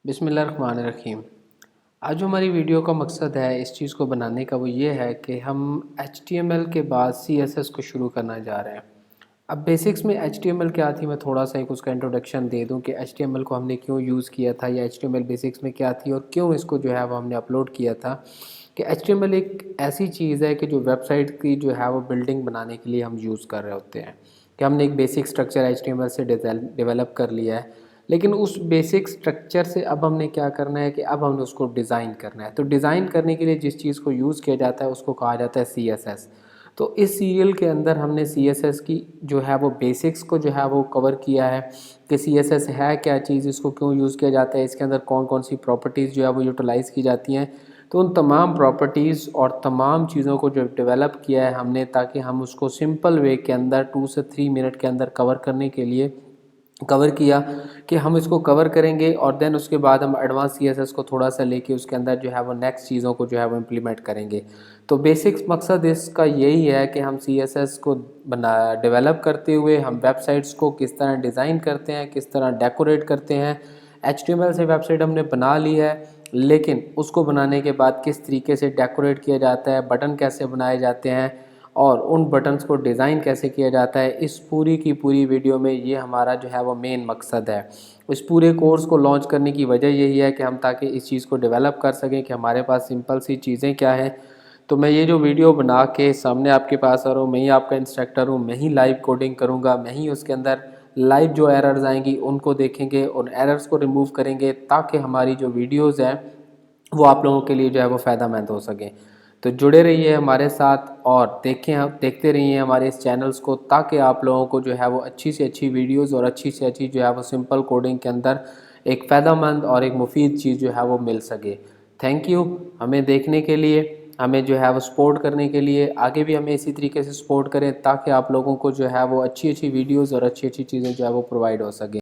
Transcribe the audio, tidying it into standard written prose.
بسم اللہ الرحمن الرحیم۔ آج جو ہماری ویڈیو کا مقصد ہے اس چیز کو بنانے کا وہ یہ ہے کہ ہم HTML کے بعد CSS کو شروع کرنا جا رہے ہیں۔ اب بیسکس میں HTML کیا تھی میں تھوڑا سا ایک اس کا انٹروڈکشن دے دوں کہ HTML کو ہم نے کیوں یوز کیا تھا یا HTML بیسکس میں کیا تھی اور کیوں اس کو جو ہے وہ ہم نے اپلوڈ کیا تھا۔ کہ HTML ایک ایسی چیز ہے کہ جو ویب سائٹ کی جو ہے وہ بلڈنگ بنانے کے لیے ہم یوز کر رہے ہوتے ہیں کہ ہم نے ایک بیسک سٹرکچر HTML سے ڈیولپ کر لیا ہے، لیکن اس بیسک سٹرکچر سے اب ہم نے کیا کرنا ہے کہ اب ہم نے اس کو ڈیزائن کرنا ہے۔ تو ڈیزائن کرنے کے لیے جس چیز کو یوز کیا جاتا ہے اس کو کہا جاتا ہے CSS۔ تو اس سیریل کے اندر ہم نے CSS کی جو ہے وہ بیسکس کو جو ہے وہ کور کیا ہے کہ CSS ہے کیا چیز، اس کو کیوں یوز کیا جاتا ہے، اس کے اندر کون کون سی پراپرٹیز جو ہے وہ یوٹیلائز کی جاتی ہیں۔ تو ان تمام پراپرٹیز اور تمام چیزوں کو جو ڈیولپ کیا ہے ہم نے تاکہ ہم اس کو سمپل وے کے اندر 2 سے 3 منٹ کے اندر کور کرنے کے لیے کور کیا کہ ہم اس کو کور کریں گے اور دین اس کے بعد ہم ایڈوانس CSS کو تھوڑا سا لے کے اس کے اندر جو ہے وہ نیکسٹ چیزوں کو جو ہے وہ امپلیمنٹ کریں گے۔ تو بیسکس مقصد اس کا یہی ہے کہ ہم CSS کو ڈیولپ کرتے ہوئے ہم ویب سائٹس کو کس طرح ڈیزائن کرتے ہیں، کس طرح ڈیکوریٹ کرتے ہیں۔ HTML سے ویب سائٹ ہم نے بنا لی ہے، لیکن اس کو بنانے کے بعد کس طریقے سے ڈیکوریٹ کیا جاتا ہے، بٹن کیسے بنائے جاتے ہیں اور ان بٹنز کو ڈیزائن کیسے کیا جاتا ہے، اس پوری کی پوری ویڈیو میں یہ ہمارا جو ہے وہ مین مقصد ہے۔ اس پورے کورس کو لانچ کرنے کی وجہ یہی ہے کہ ہم تاکہ اس چیز کو ڈیولپ کر سکیں کہ ہمارے پاس سمپل سی چیزیں کیا ہیں۔ تو میں یہ جو ویڈیو بنا کے سامنے آپ کے پاس آ رہا ہوں، میں ہی آپ کا انسٹرکٹر ہوں، میں ہی لائیو کوڈنگ کروں گا، میں ہی اس کے اندر لائیو جو ایررز آئیں گی ان کو دیکھیں گے، ان ایررز کو ریموو کریں گے تاکہ ہماری جو ویڈیوز ہیں وہ آپ لوگوں کے لیے جو ہے وہ فائدہ مند ہو سکیں۔ تو جڑے رہیے ہمارے ساتھ اور دیکھتے رہیے ہمارے اس چینلز کو تاکہ آپ لوگوں کو جو ہے وہ اچھی سے اچھی ویڈیوز اور اچھی سے اچھی جو ہے وہ سمپل کوڈنگ کے اندر ایک فائدہ مند اور ایک مفید چیز جو ہے وہ مل سکے۔ تھینک یو ہمیں دیکھنے کے لیے، ہمیں جو ہے وہ سپورٹ کرنے کے لیے۔ آگے بھی ہمیں اسی طریقے سے سپورٹ کریں تاکہ آپ لوگوں کو جو ہے وہ اچھی اچھی ویڈیوز اور اچھی اچھی چیزیں جو ہے وہ پرووائڈ ہو سکیں۔